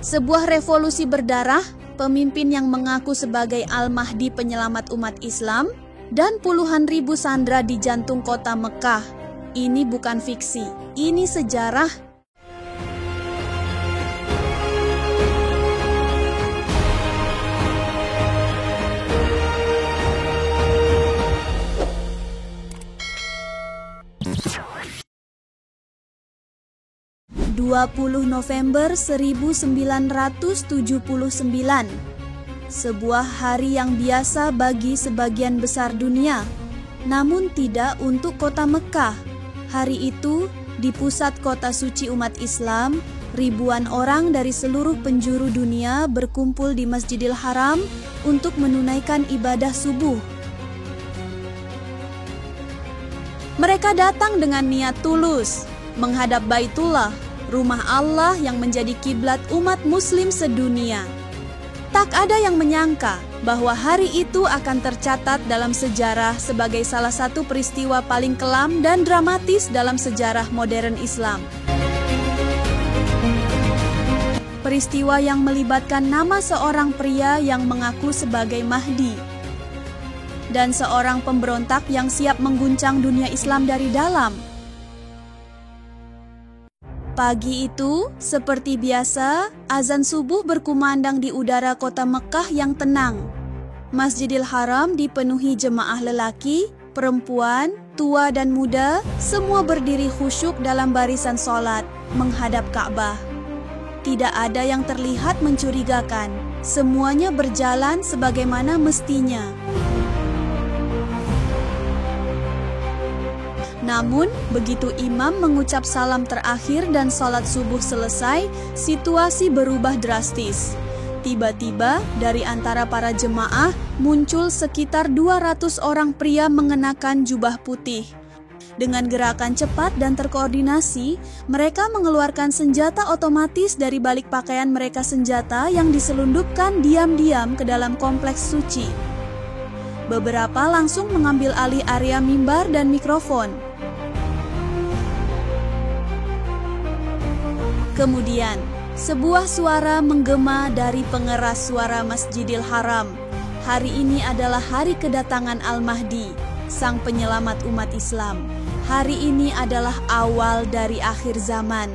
Sebuah revolusi berdarah, pemimpin yang mengaku sebagai Al-Mahdi penyelamat umat Islam, dan puluhan ribu sandera di jantung kota Mekah. Ini bukan fiksi, ini sejarah. November 1979, sebuah hari yang biasa bagi sebagian besar dunia, namun tidak untuk kota Mekah. Hari itu, di pusat kota suci umat Islam, ribuan orang dari seluruh penjuru dunia berkumpul di Masjidil Haram untuk menunaikan ibadah subuh. Mereka datang dengan niat tulus, menghadap Baitullah, rumah Allah yang menjadi kiblat umat muslim sedunia. Tak ada yang menyangka bahwa hari itu akan tercatat dalam sejarah sebagai salah satu peristiwa paling kelam dan dramatis dalam sejarah modern Islam. Peristiwa yang melibatkan nama seorang pria yang mengaku sebagai Mahdi dan seorang pemberontak yang siap mengguncang dunia Islam dari dalam. Pagi itu, seperti biasa, azan subuh berkumandang di udara kota Mekah yang tenang. Masjidil Haram dipenuhi jemaah lelaki, perempuan, tua dan muda, semua berdiri khusyuk dalam barisan sholat, menghadap Ka'bah. Tidak ada yang terlihat mencurigakan, semuanya berjalan sebagaimana mestinya. Namun, begitu imam mengucap salam terakhir dan sholat subuh selesai, situasi berubah drastis. Tiba-tiba, dari antara para jemaah, muncul sekitar 200 orang pria mengenakan jubah putih. Dengan gerakan cepat dan terkoordinasi, mereka mengeluarkan senjata otomatis dari balik pakaian mereka senjata yang diselundupkan diam-diam ke dalam kompleks suci. Beberapa langsung mengambil alih area mimbar dan mikrofon. Kemudian, sebuah suara menggema dari pengeras suara Masjidil Haram. Hari ini adalah hari kedatangan Al-Mahdi, sang penyelamat umat Islam. Hari ini adalah awal dari akhir zaman.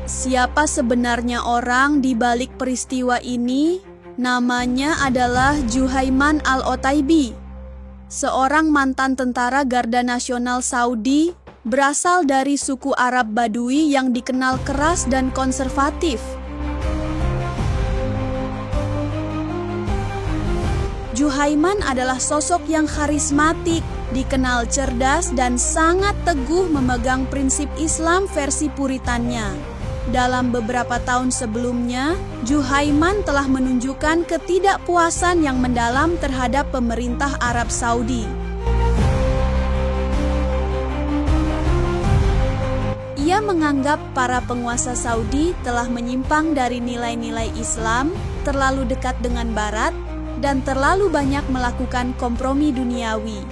Siapa sebenarnya orang di balik peristiwa ini? Namanya adalah Juhaiman Al-Otaibi, seorang mantan tentara Garda Nasional Saudi, berasal dari suku Arab Badui yang dikenal keras dan konservatif. Juhaiman adalah sosok yang karismatik, dikenal cerdas dan sangat teguh memegang prinsip Islam versi Puritannya. Dalam beberapa tahun sebelumnya, Juhaiman telah menunjukkan ketidakpuasan yang mendalam terhadap pemerintah Arab Saudi. Ia menganggap para penguasa Saudi telah menyimpang dari nilai-nilai Islam, terlalu dekat dengan Barat, dan terlalu banyak melakukan kompromi duniawi.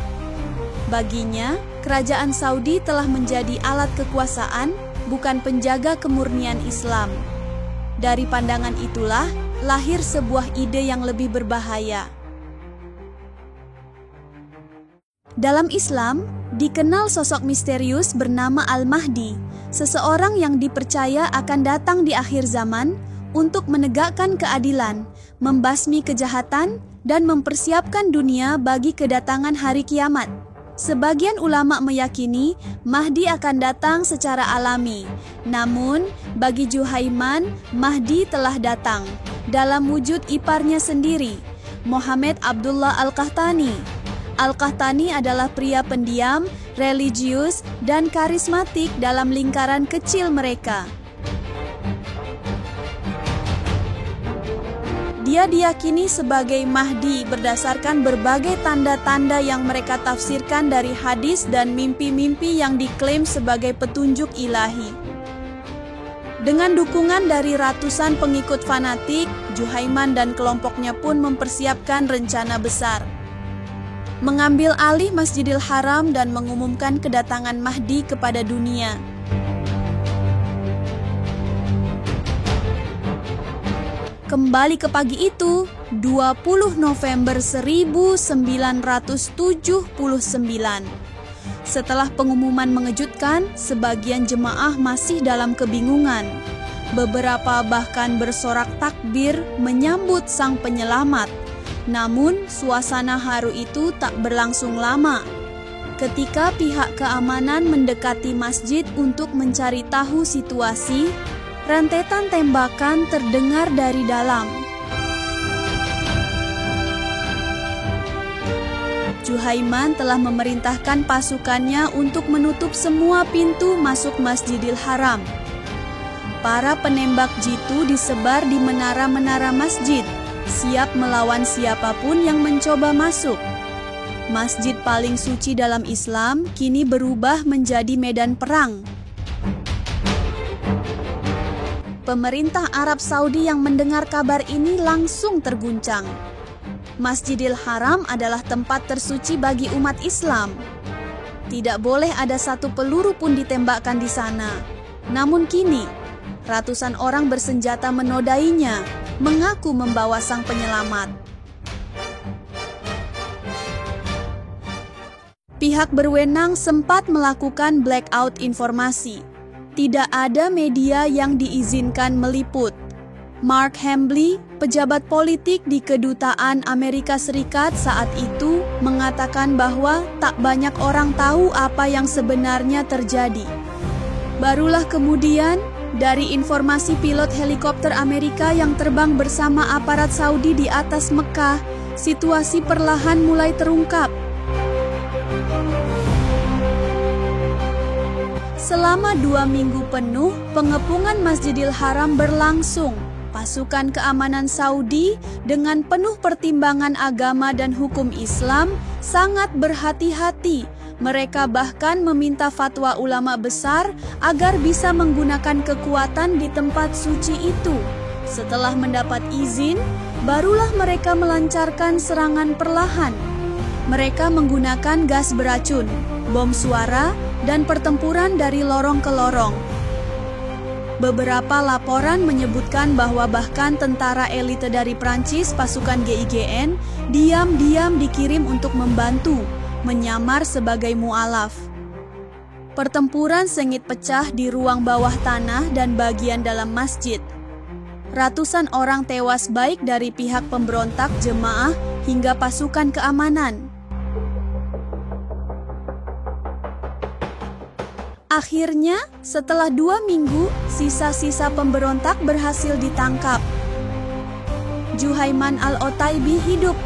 Baginya, kerajaan Saudi telah menjadi alat kekuasaan, bukan penjaga kemurnian Islam. Dari pandangan itulah lahir sebuah ide yang lebih berbahaya. Dalam Islam, dikenal sosok misterius bernama Al-Mahdi, seseorang yang dipercaya akan datang di akhir zaman untuk menegakkan keadilan, membasmi kejahatan, dan mempersiapkan dunia bagi kedatangan hari kiamat. Sebagian ulama meyakini Mahdi akan datang secara alami. Namun, bagi Juhaiman, Mahdi telah datang dalam wujud iparnya sendiri, Muhammad Abdullah Al-Qahtani. Al-Qahtani adalah pria pendiam, religius, dan karismatik dalam lingkaran kecil mereka. Dia diyakini sebagai Mahdi berdasarkan berbagai tanda-tanda yang mereka tafsirkan dari hadis dan mimpi-mimpi yang diklaim sebagai petunjuk ilahi. Dengan dukungan dari ratusan pengikut fanatik, Juhaiman dan kelompoknya pun mempersiapkan rencana besar. mengambil alih Masjidil Haram dan mengumumkan kedatangan Mahdi kepada dunia. Kembali ke pagi itu, 20 November 1979. Setelah pengumuman mengejutkan, sebagian jemaah masih dalam kebingungan. Beberapa bahkan bersorak takbir menyambut sang penyelamat. Namun, suasana haru itu tak berlangsung lama. Ketika pihak keamanan mendekati masjid untuk mencari tahu situasi, rentetan tembakan terdengar dari dalam. Juhaiman telah memerintahkan pasukannya untuk menutup semua pintu masuk Masjidil Haram. Para penembak jitu disebar di menara-menara masjid, siap melawan siapapun yang mencoba masuk. Masjid paling suci dalam Islam kini berubah menjadi medan perang. Pemerintah Arab Saudi yang mendengar kabar ini langsung terguncang. Masjidil Haram adalah tempat tersuci bagi umat Islam. Tidak boleh ada satu peluru pun ditembakkan di sana. Namun kini, ratusan orang bersenjata menodainya, mengaku membawa sang penyelamat. Pihak berwenang sempat melakukan blackout informasi. Tidak ada media yang diizinkan meliput. Mark Hambley, pejabat politik di Kedutaan Amerika Serikat saat itu, mengatakan bahwa tak banyak orang tahu apa yang sebenarnya terjadi. Barulah kemudian, dari informasi pilot helikopter Amerika yang terbang bersama aparat Saudi di atas Mekah, situasi perlahan mulai terungkap. Selama 2 minggu penuh, pengepungan Masjidil Haram berlangsung. Pasukan keamanan Saudi dengan penuh pertimbangan agama dan hukum Islam sangat berhati-hati. Mereka bahkan meminta fatwa ulama besar agar bisa menggunakan kekuatan di tempat suci itu. Setelah mendapat izin, barulah mereka melancarkan serangan perlahan. Mereka menggunakan gas beracun, bom suara, dan pertempuran dari lorong ke lorong. Beberapa laporan menyebutkan bahwa bahkan tentara elite dari Prancis, pasukan GIGN, diam-diam dikirim untuk membantu, menyamar sebagai mualaf. Pertempuran sengit pecah di ruang bawah tanah dan bagian dalam masjid. Ratusan orang tewas baik dari pihak pemberontak, jemaah, hingga pasukan keamanan. Akhirnya, setelah 2 minggu, sisa-sisa pemberontak berhasil ditangkap. Juhaiman al-Otaibi hidup.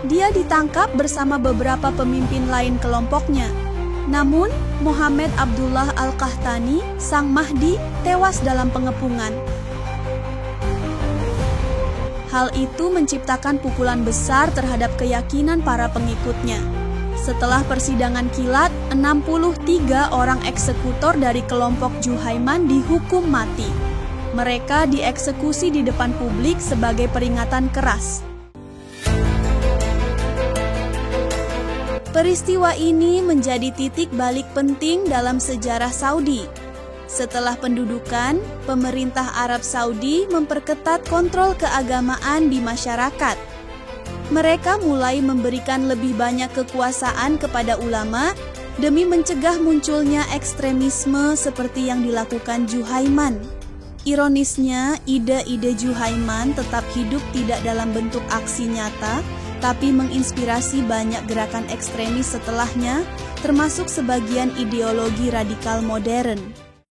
Dia ditangkap bersama beberapa pemimpin lain kelompoknya. Namun, Muhammad Abdullah al-Qahtani, sang Mahdi, tewas dalam pengepungan. Hal itu menciptakan pukulan besar terhadap keyakinan para pengikutnya. Setelah persidangan kilat, 63 orang eksekutor dari kelompok Juhaiman dihukum mati. Mereka dieksekusi di depan publik sebagai peringatan keras. Peristiwa ini menjadi titik balik penting dalam sejarah Saudi. Setelah pendudukan, pemerintah Arab Saudi memperketat kontrol keagamaan di masyarakat. Mereka mulai memberikan lebih banyak kekuasaan kepada ulama demi mencegah munculnya ekstremisme seperti yang dilakukan Juhaiman. Ironisnya, ide-ide Juhaiman tetap hidup tidak dalam bentuk aksi nyata, tapi menginspirasi banyak gerakan ekstremis setelahnya, termasuk sebagian ideologi radikal modern.